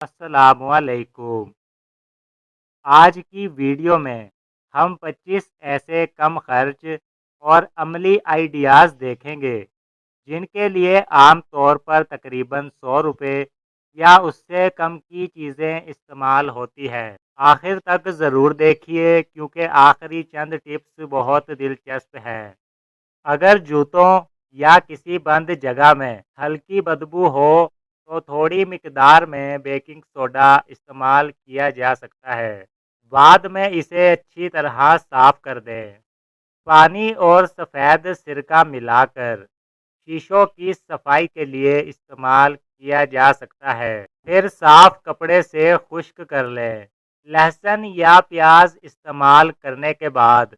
अस्सलामुअलैकुम। आज की वीडियो में हम 25 ऐसे कम खर्च और अमली आइडियाज़ देखेंगे जिनके लिए आम तौर पर तकरीबन 100 रुपये या उससे कम की चीज़ें इस्तेमाल होती है। आखिर तक ज़रूर देखिए क्योंकि आखिरी चंद टिप्स बहुत दिलचस्प है। अगर जूतों या किसी बंद जगह में हल्की बदबू हो तो थोड़ी मिकदार में बेकिंग सोडा इस्तेमाल किया जा सकता है। बाद में इसे अच्छी तरह साफ कर दें। पानी और सफ़ेद सिरका मिलाकर शीशों की सफाई के लिए इस्तेमाल किया जा सकता है। फिर साफ कपड़े से खुश्क कर लें। लहसुन या प्याज इस्तेमाल करने के बाद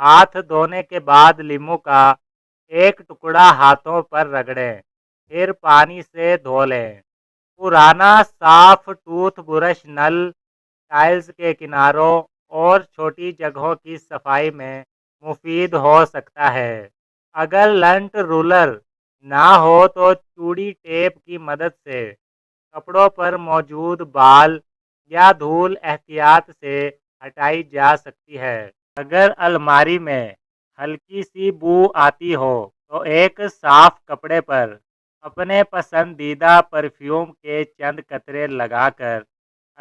हाथ धोने के बाद लींबू का एक टुकड़ा हाथों पर रगड़ें, फिर पानी से धो लें। पुराना साफ टूथ ब्रश नल, टाइल्स के किनारों और छोटी जगहों की सफाई में मुफीद हो सकता है। अगर लंट रूलर ना हो तो चूड़ी टेप की मदद से कपड़ों पर मौजूद बाल या धूल एहतियात से हटाई जा सकती है। अगर अलमारी में हल्की सी बू आती हो तो एक साफ कपड़े पर अपने पसंदीदा परफ्यूम के चंद कतरे लगाकर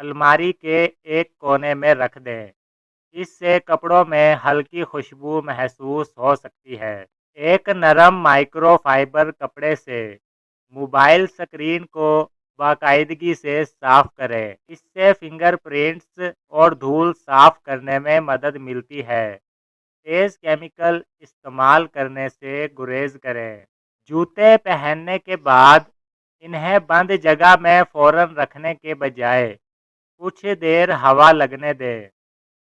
अलमारी के एक कोने में रख दें। इससे कपड़ों में हल्की खुशबू महसूस हो सकती है। एक नरम माइक्रोफाइबर कपड़े से मोबाइल स्क्रीन को बाकायदगी से साफ करें। इससे फिंगरप्रिंट्स और धूल साफ करने में मदद मिलती है। तेज़ केमिकल इस्तेमाल करने से गुरेज करें। जूते पहनने के बाद इन्हें बंद जगह में फ़ौरन रखने के बजाय कुछ देर हवा लगने दें।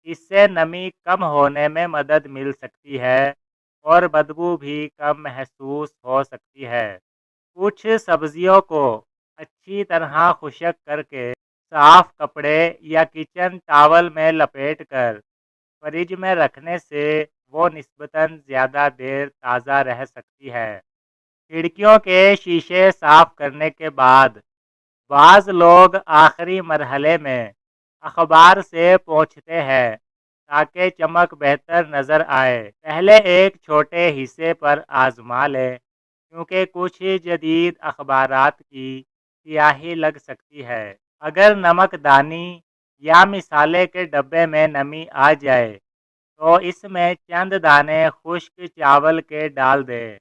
इससे नमी कम होने में मदद मिल सकती है और बदबू भी कम महसूस हो सकती है। कुछ सब्जियों को अच्छी तरह खुश्क करके साफ कपड़े या किचन टॉवल में लपेटकर फ्रिज में रखने से वो निस्बतन ज़्यादा देर ताज़ा रह सकती है। खिड़कियों के शीशे साफ करने के बाद बाज़ लोग आखिरी मरहले में अखबार से पोंछते हैं ताकि चमक बेहतर नज़र आए। पहले एक छोटे हिस्से पर आजमा लें क्योंकि कुछ जदीद अखबारात की स्याही लग सकती है। अगर नमकदानी या मिसाले के डब्बे में नमी आ जाए तो इसमें चंद दाने खुश्क चावल के डाल दें।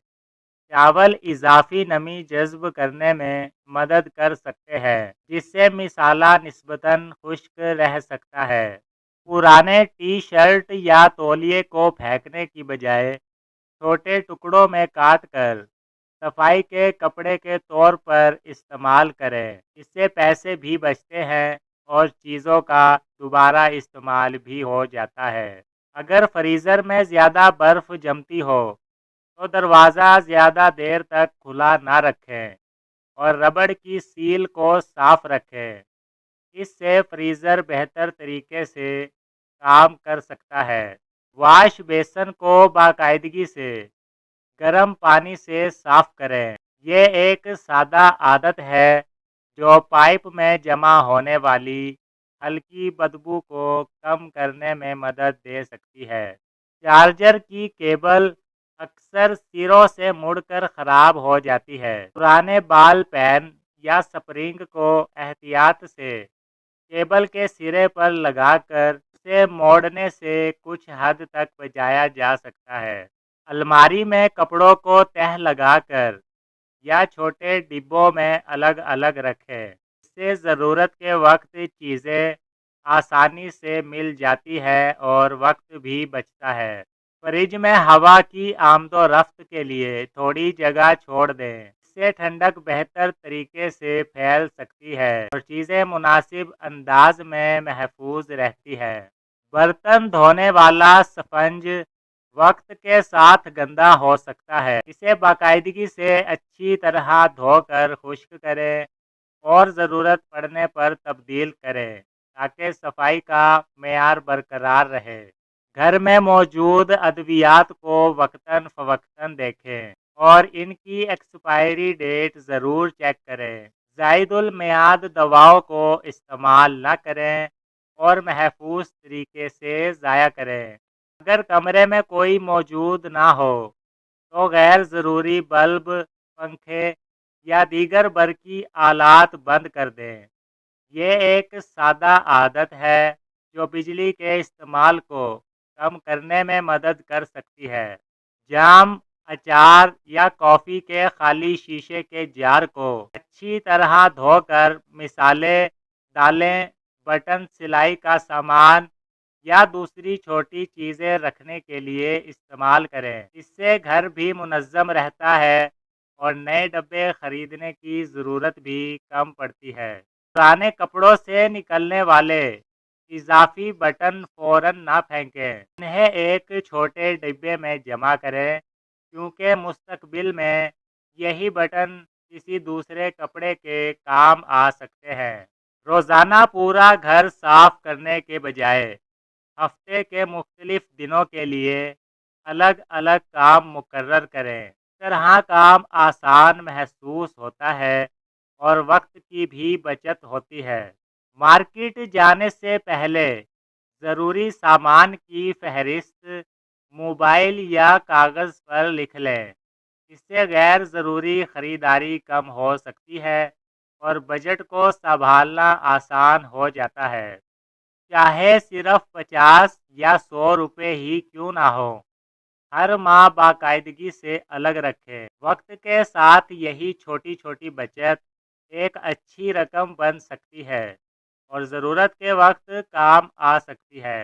चावल इजाफी नमी जज़्ब करने में मदद कर सकते हैं जिससे मिसाला निस्बतन खुश्क रह सकता है। पुराने टी शर्ट या तौलिए को फेंकने की बजाय छोटे टुकड़ों में काट कर सफाई के कपड़े के तौर पर इस्तेमाल करें। इससे पैसे भी बचते हैं और चीज़ों का दोबारा इस्तेमाल भी हो जाता है। अगर फ्रीज़र में ज़्यादा बर्फ़ जमती हो तो दरवाज़ा ज़्यादा देर तक खुला ना रखें और रबड़ की सील को साफ रखें। इससे फ्रीज़र बेहतर तरीके से काम कर सकता है। वाश बेसन को बाकायदगी से गर्म पानी से साफ करें। ये एक सादा आदत है जो पाइप में जमा होने वाली हल्की बदबू को कम करने में मदद दे सकती है। चार्जर की केबल अक्सर सिरों से मुड़कर ख़राब हो जाती है। पुराने बाल पेन या स्प्रिंग को एहतियात से केबल के सिरे पर लगाकर उसे मोड़ने से कुछ हद तक बचाया जा सकता है। अलमारी में कपड़ों को तह लगाकर या छोटे डिब्बों में अलग अलग रखें। इससे ज़रूरत के वक्त चीज़ें आसानी से मिल जाती है और वक्त भी बचता है। फ्रिज में हवा की आमदोरफ्त के लिए थोड़ी जगह छोड़ दें। इससे ठंडक बेहतर तरीके से फैल सकती है और चीज़ें मुनासिब अंदाज में महफूज रहती है। बर्तन धोने वाला स्पंज वक्त के साथ गंदा हो सकता है। इसे बाकायदगी से अच्छी तरह धोकर खुश्क करें और ज़रूरत पड़ने पर तब्दील करें ताकि सफाई का मेयार बरकरार रहे। घर में मौजूद अद्वियात को वक्तन फ़वक्तन देखें और इनकी एक्सपायरी डेट ज़रूर चेक करें। زائد المیعاد دواؤں کو استعمال نہ کریں اور محفوظ طریقے سے ضائع کریں۔ اگر کمرے میں کوئی موجود نہ ہو تو غیر ضروری بلب، پنکھے یا دیگر برقی آلات بند کر دیں۔ یہ ایک سادہ عادت ہے جو بجلی کے استعمال کو کم کرنے میں مدد کر سکتی ہے۔ جام، اچار یا کافی کے خالی شیشے کے جار کو اچھی طرح دھو کر مسالے، دالیں، بٹن سلائی کا سامان یا دوسری چھوٹی چیزیں رکھنے کے لیے استعمال کریں۔ اس سے گھر بھی منظم رہتا ہے اور نئے ڈبے خریدنے کی ضرورت بھی کم پڑتی ہے۔ پرانے کپڑوں سے نکلنے والے اضافی بٹن فوراً نہ پھینکیں۔ انہیں ایک چھوٹے ڈبے میں جمع کریں کیونکہ مستقبل میں یہی بٹن کسی دوسرے کپڑے کے کام آ سکتے ہیں۔ روزانہ پورا گھر صاف کرنے کے بجائے ہفتے کے مختلف دنوں کے لیے الگ الگ کام مقرر کریں۔ اس طرح کام آسان محسوس ہوتا ہے اور وقت کی بھی بچت ہوتی ہے۔ مارکیٹ جانے سے پہلے ضروری سامان کی فہرست موبائل یا کاغذ پر لکھ لیں۔ اس سے غیر ضروری خریداری کم ہو سکتی ہے اور بجٹ کو سنبھالنا آسان ہو جاتا ہے۔ چاہے صرف 50 یا 100 روپے ہی کیوں نہ ہو، ہر ماہ باقاعدگی سے الگ رکھیں۔ وقت کے ساتھ یہی چھوٹی چھوٹی بچت ایک اچھی رقم بن سکتی ہے اور ضرورت کے وقت کام آ سکتی ہے۔